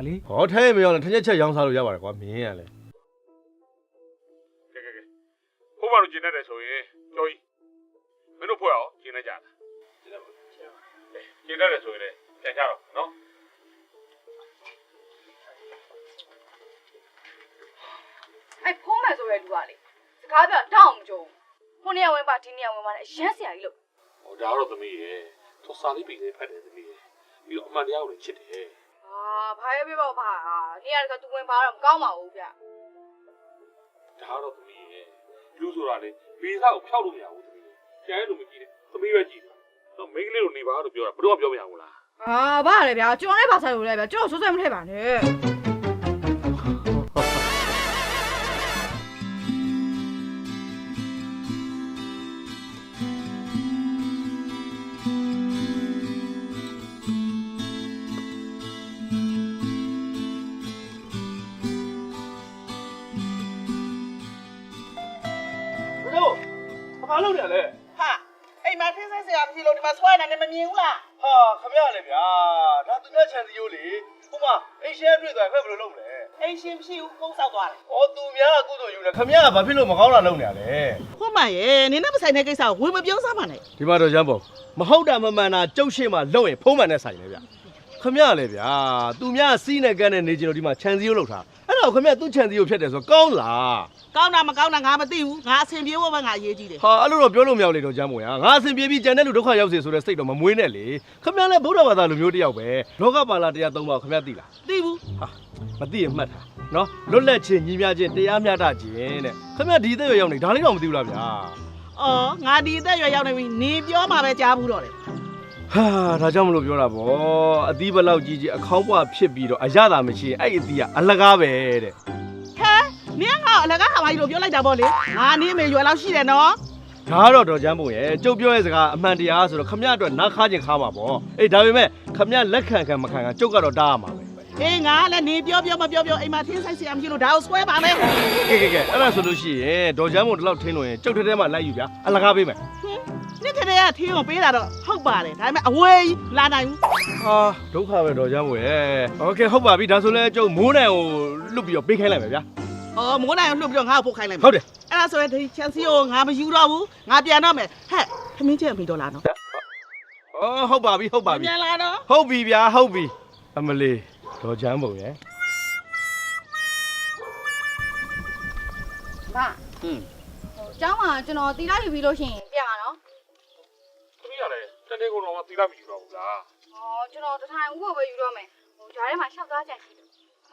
လေဟောထဲမရောလဲထက်ချက်ရောင်းစားလို့ရပါတယ်ကွာမင်းရလဲကဲဟိုဘာလို့ကျင်နေတယ်ဆိုရင်ကြော်ကြီးမင်းတို့ဖွဲ့အောင်ကျင်နေကြတာကျင်နေတယ်ဆိုရင်လည်းပြန်ကြတော့နော်အဲ့ဖုံးမယ်ဆိုရလူကလေစကားပြောတောင်းမကြုံဟိုနေရာဝင်ပါဒီနေရာဝင်ပါနဲ့အရန်ဆရာကြီးလို့ဟိုဒါတော့သမီးရဲ့သူစာလေးပြီးနေဖတ်တယ်သမီးရဲ့ပြီးတော့အမှန်တရားကိုလည်းချစ်တယ်ဘာရဲပြပေါ့ဘာနေရာကသူဝင်ပါတော့မကောင်းပါဘူးဗျဒါတော့သမီးရဲ့လူဆိုတာလေဘေးစားကိုဖျောက်လို့မရဘူးသမီးကျန်ရလို့မကြည့်နဲ့သမီးပဲကြည့်တာတော့မိန်းကလေးလိုနေပါလို့ပြောတာဘယ်တော့မှပြောမရဘူးလားဘာလဲဗျာကျွန်တော်လည်းဘာဆိုင်လို့လဲဗျာကျွန်တော်စိုးစဲမထည့်ပါနဲ့ဘာလုပ်နေရလဲဟာအိမ်မှာထင်းဆိုင်ဆရာမရှိလို့ဒီမှာဆွဲနေတယ်မမြင်ဘူးလားဟာခမရလေဗျာဒါသူများခြံစည်းရိုးလေဟိုမှာအိမ်ရှဲတွေ့သွားဖက်ဘယ်လိုလုပ်မလဲအိမ်ရှင်မရှိဘူးကုန်းဆောက်သွားတယ်ဩသူများကကုသိုလ်ယူနေခမရကဘာဖြစ်လို့မကောင်းတာလုပ်နေရလဲဟုတ်မှရဲ့နင်းနဲ့မဆိုင်တဲ့ကိစ္စကိုဝင်မပြောစမ်းပါနဲ့ဒီမှာတော့ရမ်းပေါ့မဟုတ်တာမမှန်တာကြုတ်ရှိမှလုံရင်ဖုံးမှန်နဲ့ဆိုင်လေဗျခမရလေဗျာသူများစီးနဲ့ကန်းနဲ့နေကြလို့ဒီမှာခြံစည်းရိုးလုပ်ထားအဲ့တော့ခမရသူ့ခြံစည်းရိုးဖြစ်တယ်ဆိုကောင်းလားကောင်းတာမကောင်းတာငါမသိဘူးငါအဆင်ပြေဖို့ပဲငါအရေးကြီးတယ်ဟာအဲ့လိုတော့ပြောလို့မရလေတော့ကျမ်းမွေငါအဆင်ပြေပြီးကြံတဲ့လူဒုက္ခရောက်စေဆိုတဲ့စိတ်တော့မမွေးနဲ့လေခမရလည်းဗုဒ္ဓဘာသာလူမျိုးတယောက်ပဲလောကပါဠိတရား၃ပါးခမရသိလားသိဘူးဟာမသိရင်မှတ်တာနော်လွတ်လပ်ခြင်းညီမျှခြင်းတရားမျှတခြင်းတဲ့ခမရဒီအသက်ရွယ်ရောက်နေဒါလေးတော့မသိဘူးလားဗျာအော်ငါဒီအသက်ရွယ်ရောက်နေပြီနေပြောမှပဲကြားဘူးတော့တယ်ဟာဒါကြောင့်မလို့ပြောတာဗောအသီးဘလောက်ကြီးကြီးအခေါင်းပွားဖြစ်ပြီးတော့အရသာမရှိရင်အဲ့အသီးကအလကားပဲတဲ့ဟဲနင်းကအလကားဟာမကြီးလို့ပြောလိုက်တာဗောလေငါနေမေရွယ်လောက်ရှိတယ်နော်ဒါတော့တော်ချမ်းဖို့ရဲ့ကျုပ်ပြောရဲ့စကားအမှန်တရားဆိုတော့ခမရအတွက်နားခါခြင်းခါမှာဗောအေးဒါပေမဲ့ခမရလက်ခံခံမခံခံကျုပ်ကတော့တားရမှာပဲအေးငါလည်းနေပြောမပြောအိမ်မှာထင်းဆိုင်ဆရာမရှိလို့ဒါကိုဆွဲပါမယ်ကဲအဲ့ဒါဆိုလို့ရှိရင်ဒေါ်ချမ်းဖို့ဒီလောက်ထင်းလို့ရင်ကျုပ်ထဲမှာလိုက်ယူဗျာအလကားပေးမယ်နေ့ထဲကထင်းကိုပေးတာတော့ဟုတ်ပါတယ်ဒါပေမဲ့အဝေးလာနိုင်ဘူးဟာဒုက္ခပဲဒေါ်ချမ်းဖို့ရဲ့โอเคဟုတ်ပါပြီဒါဆိုလဲကျုပ်မိုးနိုင်ကိုလွတ်ပြီးတော့ပေးခိုင်းလိုက်မယ်ဗျာအော်မိုးနိုင်ကိုလွတ်ပြီးတော့ငါ့ကိုပို့ခိုင်းလိုက်မယ်ဟုတ်တယ်အဲ့ဒါဆိုရင်ဒီချန်စီကိုငါမယူတော့ဘူးငါပြန်တော့မယ်ဟဲ့ခမင်းချင်းပြီးတော့လာနော်အော်ဟုတ်ပါပြီပြန်လာတော့ဟုတ်ပြီဗျာဟုတ်ပြီအမလေးဒေါ်ချမ်းဖို့ရဲ့ဘာကျောင်းမှာကျွန်တော်တီလာယူပြီးလို့ရှိရင်ပြန်ရနော်သမီးကလည်းတနေ့ကုန်တော့မသီလာမယူတော့ဘူးလားကျွန်တော်တထိုင်ဦးကိုပဲယူတော့မယ်ဂျားထဲမှာရှောက်သားကြံရှိတယ်